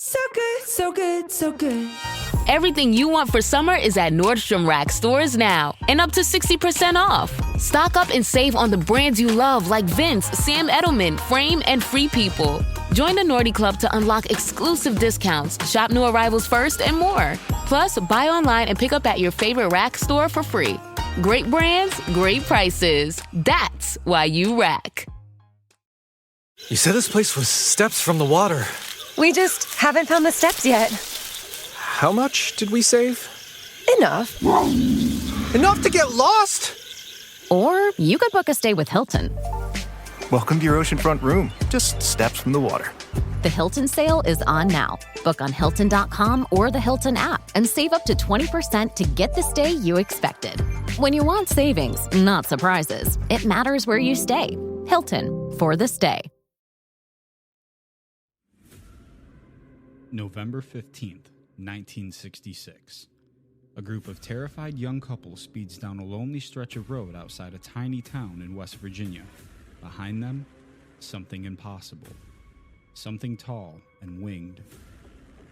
So good, so good, so good. Everything you want for summer is at Nordstrom Rack stores now, and up to 60% off. Stock up and save on the brands you love like Vince, Sam Edelman, Frame, and Free People. Join the Nordy Club to unlock exclusive discounts, shop new arrivals first, and more. Plus, buy online and pick up at your favorite Rack store for free. Great brands, great prices. That's why you Rack. You said this place was steps from the water. We just haven't found the steps yet. How much did we save? Enough. Enough to get lost? Or you could book a stay with Hilton. Welcome to your oceanfront room, just steps from the water. The Hilton sale is on now. Book on Hilton.com or the Hilton app and save up to 20% to get the stay you expected. When you want savings, not surprises, it matters where you stay. Hilton, for the stay. November 15th, 1966. A group of terrified young couples speeds down a lonely stretch of road outside a tiny town in West Virginia. Behind them, something impossible. Something tall and winged.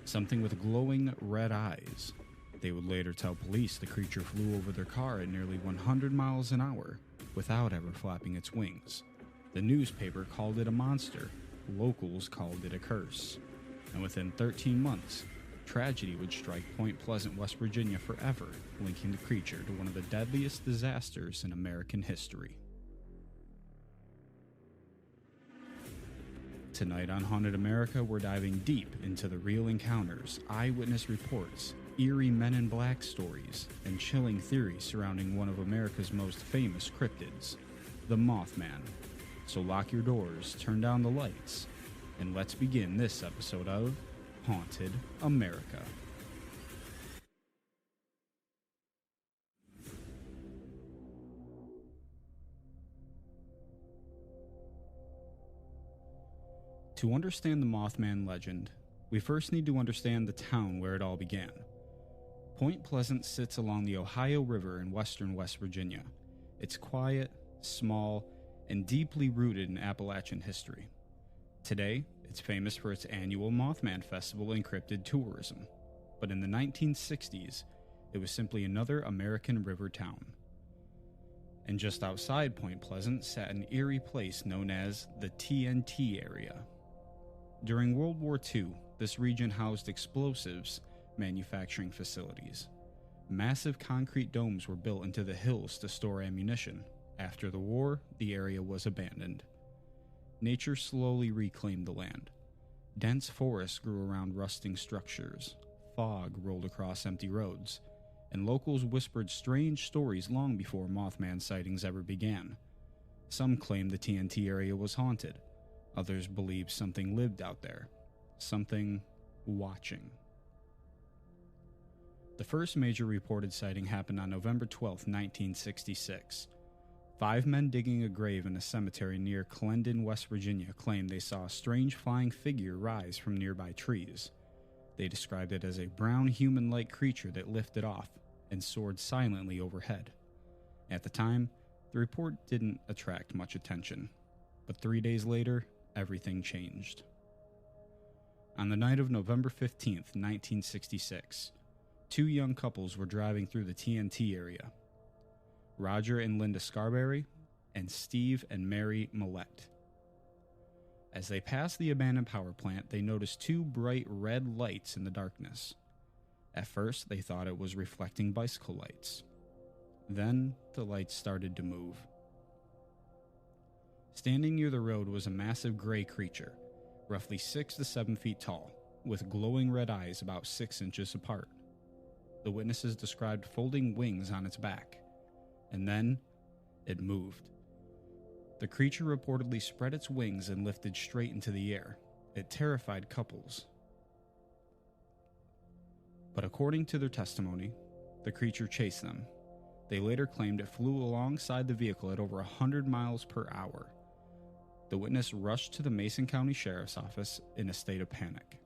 Something with glowing red eyes. They would later tell police the creature flew over their car at nearly 100 miles an hour without ever flapping its wings. The newspaper called it a monster. Locals called it a curse. And within 13 months, tragedy would strike Point Pleasant, West Virginia forever, linking the creature to one of the deadliest disasters in American history. Tonight on Haunted America, we're diving deep into the real encounters, eyewitness reports, eerie Men in Black stories, and chilling theories surrounding one of America's most famous cryptids, the Mothman. So lock your doors, turn down the lights, and let's begin this episode of Haunted America. To understand the Mothman legend, we first need to understand the town where it all began. Point Pleasant sits along the Ohio River in western West Virginia. It's quiet, small, and deeply rooted in Appalachian history. Today, it's famous for its annual Mothman Festival and cryptid tourism. But in the 1960s, it was simply another American river town. And just outside Point Pleasant sat an eerie place known as the TNT Area. During World War II, this region housed explosives manufacturing facilities. Massive concrete domes were built into the hills to store ammunition. After the war, the area was abandoned. Nature slowly reclaimed the land. Dense forests grew around rusting structures. Fog rolled across empty roads, and locals whispered strange stories long before Mothman sightings ever began. Some claimed the TNT area was haunted. Others believed something lived out there. Something watching. The first major reported sighting happened on November 12, 1966. 5 men digging a grave in a cemetery near Clendon, West Virginia, claimed they saw a strange flying figure rise from nearby trees. They described it as a brown human-like creature that lifted off and soared silently overhead. At the time, the report didn't attract much attention, but 3 days later, everything changed. On the night of November 15th, 1966, 2 young couples were driving through the TNT area. Roger and Linda Scarberry, and Steve and Mary Millette. As they passed the abandoned power plant, they noticed 2 bright red lights in the darkness. At first, they thought it was reflecting bicycle lights. Then, the lights started to move. Standing near the road was a massive gray creature, roughly 6 to 7 feet tall, with glowing red eyes about 6 inches apart. The witnesses described folding wings on its back. And then, it moved. The creature reportedly spread its wings and lifted straight into the air. It terrified couples. But according to their testimony, the creature chased them. They later claimed it flew alongside the vehicle at over 100 miles per hour. The witness rushed to the Mason County Sheriff's Office in a state of panic.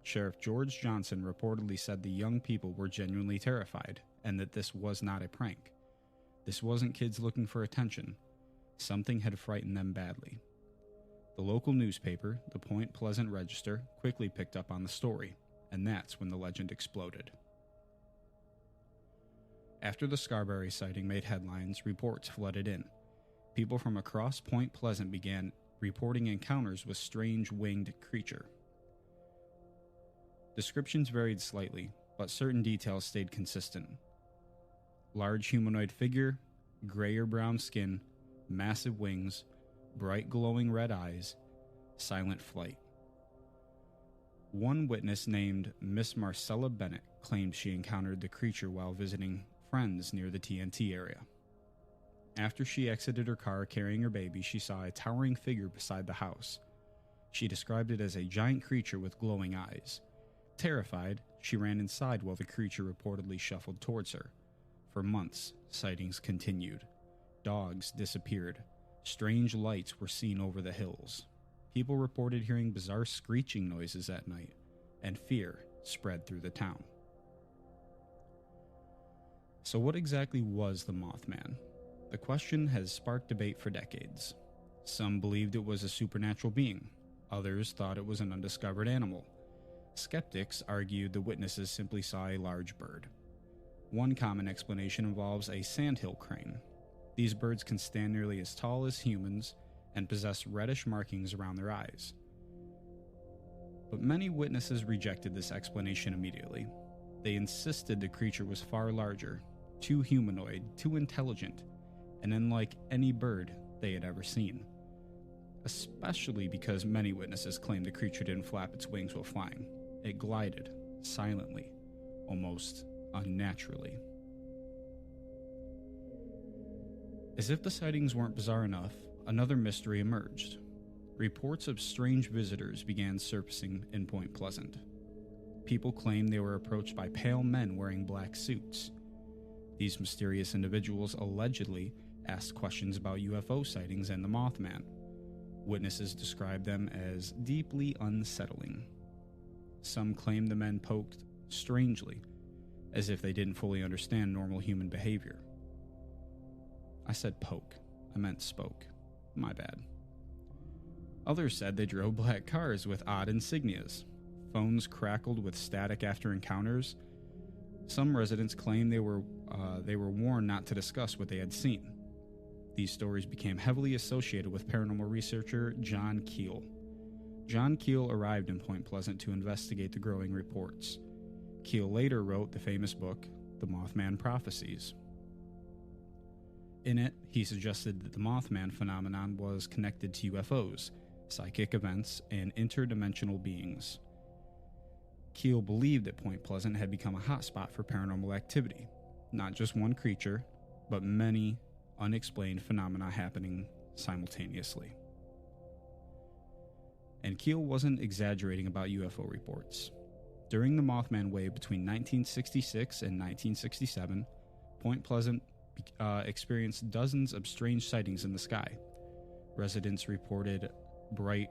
Sheriff George Johnson reportedly said the young people were genuinely terrified and that this was not a prank. This wasn't kids looking for attention. Something had frightened them badly. The local newspaper, the Point Pleasant Register, quickly picked up on the story, and that's when the legend exploded. After the Scarberry sighting made headlines, reports flooded in. People from across Point Pleasant began reporting encounters with strange winged creature. Descriptions varied slightly, but certain details stayed consistent. Large humanoid figure, gray or brown skin, massive wings, bright glowing red eyes, silent flight. One witness named Miss Marcella Bennett claimed she encountered the creature while visiting friends near the TNT area. After she exited her car carrying her baby, she saw a towering figure beside the house. She described it as a giant creature with glowing eyes. Terrified, she ran inside while the creature reportedly shuffled towards her. For months, sightings continued. Dogs disappeared. Strange lights were seen over the hills. People reported hearing bizarre screeching noises at night, and fear spread through the town. So what exactly was the Mothman? The question has sparked debate for decades. Some believed it was a supernatural being. Others thought it was an undiscovered animal. Skeptics argued the witnesses simply saw a large bird. One common explanation involves a sandhill crane. These birds can stand nearly as tall as humans and possess reddish markings around their eyes. But many witnesses rejected this explanation immediately. They insisted the creature was far larger, too humanoid, too intelligent, and unlike any bird they had ever seen. Especially because many witnesses claimed the creature didn't flap its wings while flying. It glided, silently, almost unnaturally. As if the sightings weren't bizarre enough, another mystery emerged. Reports of strange visitors began surfacing in Point Pleasant. People claimed they were approached by pale men wearing black suits. These mysterious individuals allegedly asked questions about UFO sightings and the Mothman. Witnesses described them as deeply unsettling. Some claimed the men poked strangely, as if they didn't fully understand normal human behavior. I said poke. I meant spoke. My bad. Others said they drove black cars with odd insignias. Phones crackled with static after encounters. Some residents claimed they were warned not to discuss what they had seen. These stories became heavily associated with paranormal researcher John Keel. John Keel arrived in Point Pleasant to investigate the growing reports. Keel later wrote the famous book, The Mothman Prophecies. In it, he suggested that the Mothman phenomenon was connected to UFOs, psychic events, and interdimensional beings. Keel believed that Point Pleasant had become a hotspot for paranormal activity, not just one creature, but many unexplained phenomena happening simultaneously. And Keel wasn't exaggerating about UFO reports. During the Mothman wave between 1966 and 1967, Point Pleasant experienced dozens of strange sightings in the sky. Residents reported bright,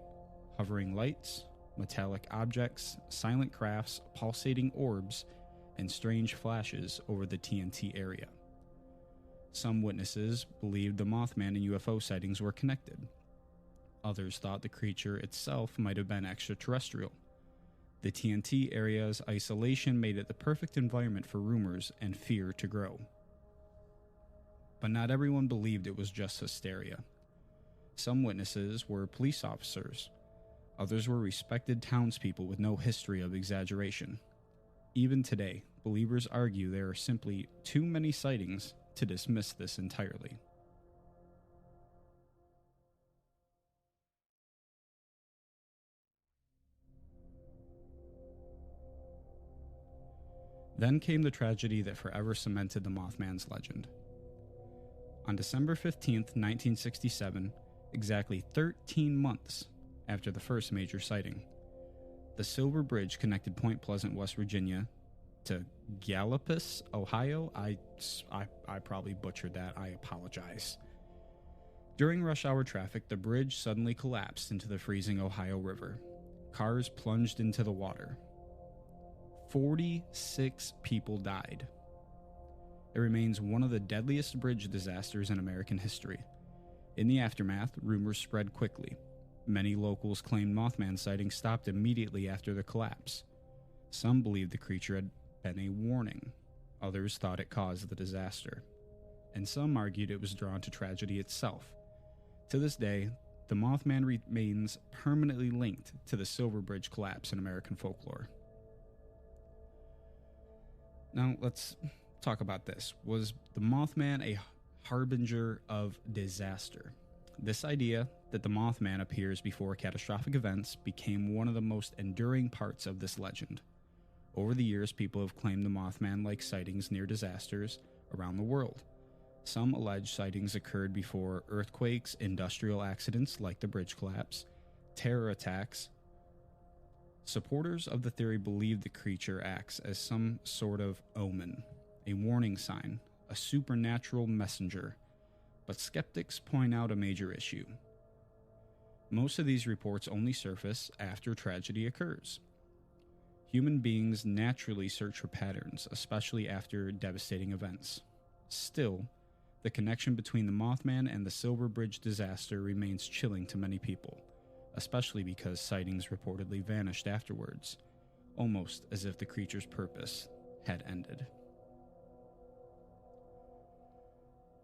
hovering lights, metallic objects, silent crafts, pulsating orbs, and strange flashes over the TNT area. Some witnesses believed the Mothman and UFO sightings were connected. Others thought the creature itself might have been extraterrestrial. The TNT area's isolation made it the perfect environment for rumors and fear to grow. But not everyone believed it was just hysteria. Some witnesses were police officers. Others were respected townspeople with no history of exaggeration. Even today, believers argue there are simply too many sightings to dismiss this entirely. Then came the tragedy that forever cemented the Mothman's legend. On December 15th, 1967, exactly 13 months after the first major sighting, the Silver Bridge connected Point Pleasant, West Virginia, to Gallipolis, Ohio. I probably butchered that. I apologize. During rush hour traffic, the bridge suddenly collapsed into the freezing Ohio River. Cars plunged into the water. 46 people died. It remains one of the deadliest bridge disasters in American history. In the aftermath, rumors spread quickly. Many locals claimed Mothman sightings stopped immediately after the collapse. Some believed the creature had been a warning. Others thought it caused the disaster. And some argued it was drawn to tragedy itself. To this day, the Mothman remains permanently linked to the Silver Bridge collapse in American folklore. Now, let's talk about this. Was the Mothman a harbinger of disaster? This idea that the Mothman appears before catastrophic events became one of the most enduring parts of this legend. Over the years, people have claimed the Mothman-like sightings near disasters around the world. Some alleged sightings occurred before earthquakes, industrial accidents like the bridge collapse, terror attacks. Supporters of the theory believe the creature acts as some sort of omen, a warning sign, a supernatural messenger. But skeptics point out a major issue. Most of these reports only surface after tragedy occurs. Human beings naturally search for patterns, especially after devastating events. Still, the connection between the Mothman and the Silver Bridge disaster remains chilling to many people, especially because sightings reportedly vanished afterwards, almost as if the creature's purpose had ended.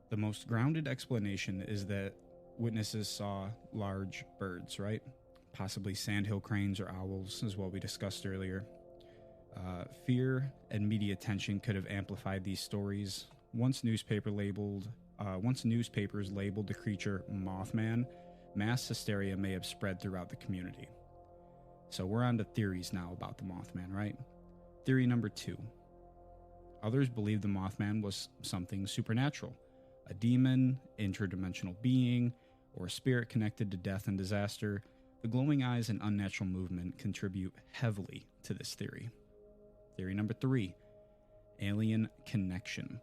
The most grounded explanation is that witnesses saw large birds, right? Possibly sandhill cranes or owls, is what we discussed earlier. Fear and media attention could have amplified these stories. Once newspapers labeled the creature Mothman, mass hysteria may have spread throughout the community. So we're on to theories now about the Mothman, right? Theory number 2. Others believe the Mothman was something supernatural, a demon, interdimensional being, or a spirit connected to death and disaster. The glowing eyes and unnatural movement contribute heavily to this theory. Theory number 3. Alien connection.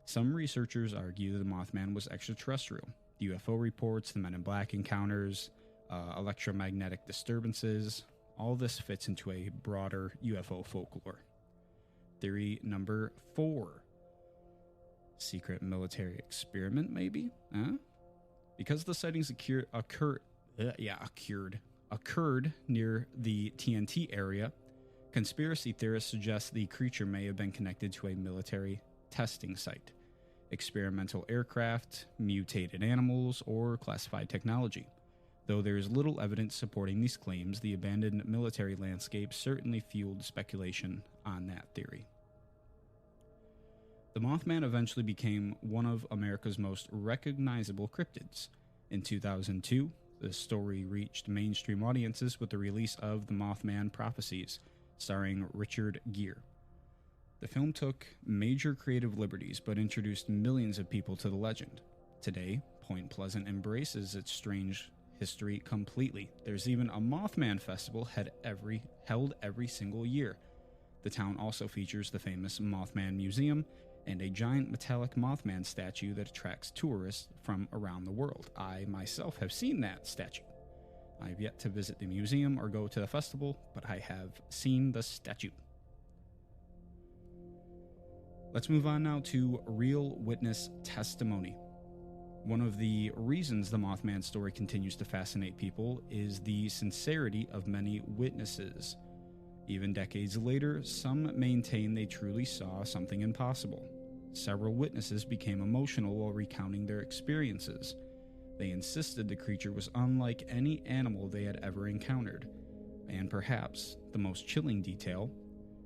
Some researchers argue that the Mothman was extraterrestrial. UFO reports, the Men in Black encounters, electromagnetic disturbances, all this fits into a broader UFO folklore. Theory number 4. Secret military experiment, maybe? Because the sightings occurred near the TNT area, conspiracy theorists suggest the creature may have been connected to a military testing site, experimental aircraft, mutated animals, or classified technology. Though there is little evidence supporting these claims, the abandoned military landscape certainly fueled speculation on that theory. The Mothman eventually became one of America's most recognizable cryptids. In 2002, the story reached mainstream audiences with the release of The Mothman Prophecies, starring Richard Gere. The film took major creative liberties but introduced millions of people to the legend. Today, Point Pleasant embraces its strange history completely. There's even a Mothman festival held every single year. The town also features the famous Mothman Museum and a giant metallic Mothman statue that attracts tourists from around the world. I myself have seen that statue. I've yet to visit the museum or go to the festival, but I have seen the statue. Let's move on now to real witness testimony. One of the reasons the Mothman story continues to fascinate people is the sincerity of many witnesses. Even decades later, some maintain they truly saw something impossible. Several witnesses became emotional while recounting their experiences. They insisted the creature was unlike any animal they had ever encountered. And perhaps the most chilling detail,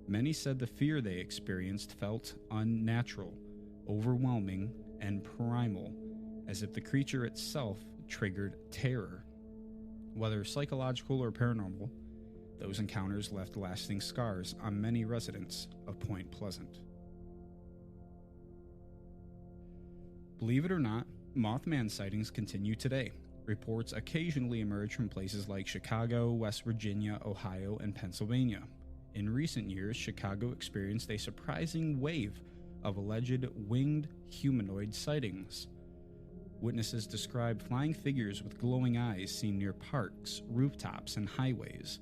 many said the fear they experienced felt unnatural, overwhelming, and primal, as if the creature itself triggered terror. Whether psychological or paranormal, those encounters left lasting scars on many residents of Point Pleasant. Believe it or not, Mothman sightings continue today. Reports occasionally emerge from places like Chicago, West Virginia, Ohio, and Pennsylvania. In recent years, Chicago experienced a surprising wave of alleged winged humanoid sightings. Witnesses described flying figures with glowing eyes seen near parks, rooftops, and highways.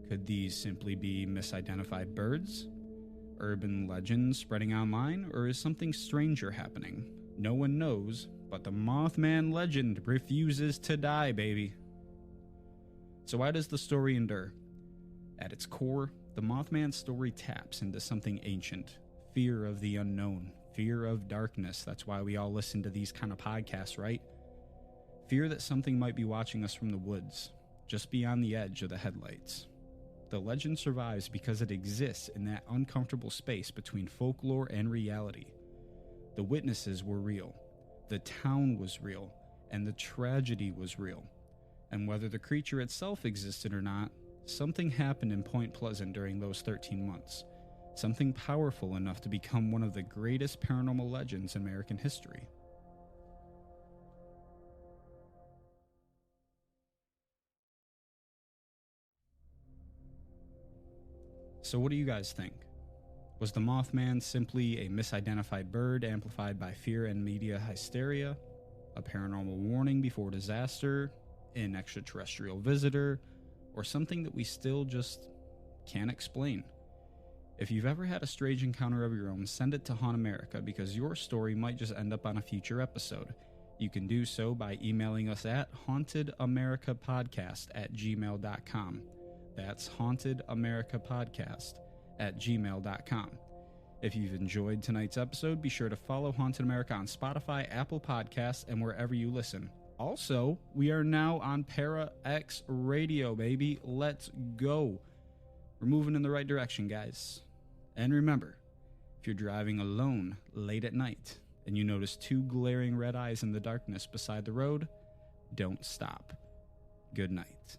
Could these simply be misidentified birds? Urban legends spreading online, or is something stranger happening? No one knows, but the Mothman legend refuses to die, baby. So why does the story endure? At its core, the Mothman story taps into something ancient. Fear of the unknown. Fear of darkness. That's why we all listen to these kind of podcasts, right? Fear that something might be watching us from the woods, just beyond the edge of the headlights. The legend survives because it exists in that uncomfortable space between folklore and reality. The witnesses were real, the town was real, and the tragedy was real. And whether the creature itself existed or not, something happened in Point Pleasant during those 13 months. Something powerful enough to become one of the greatest paranormal legends in American history. So what do you guys think? Was the Mothman simply a misidentified bird amplified by fear and media hysteria? A paranormal warning before disaster? An extraterrestrial visitor? Or something that we still just can't explain? If you've ever had a strange encounter of your own, send it to Haunt America because your story might just end up on a future episode. You can do so by emailing us at hauntedamericapodcast@gmail.com. That's hauntedamericapodcast@gmail.com. If you've enjoyed tonight's episode, be sure to follow Haunted America on Spotify, Apple Podcasts, and wherever you listen. Also, we are now on Para X Radio, baby. Let's go. We're moving in the right direction, guys. And remember, if you're driving alone late at night and you notice two glaring red eyes in the darkness beside the road, don't stop. Good night.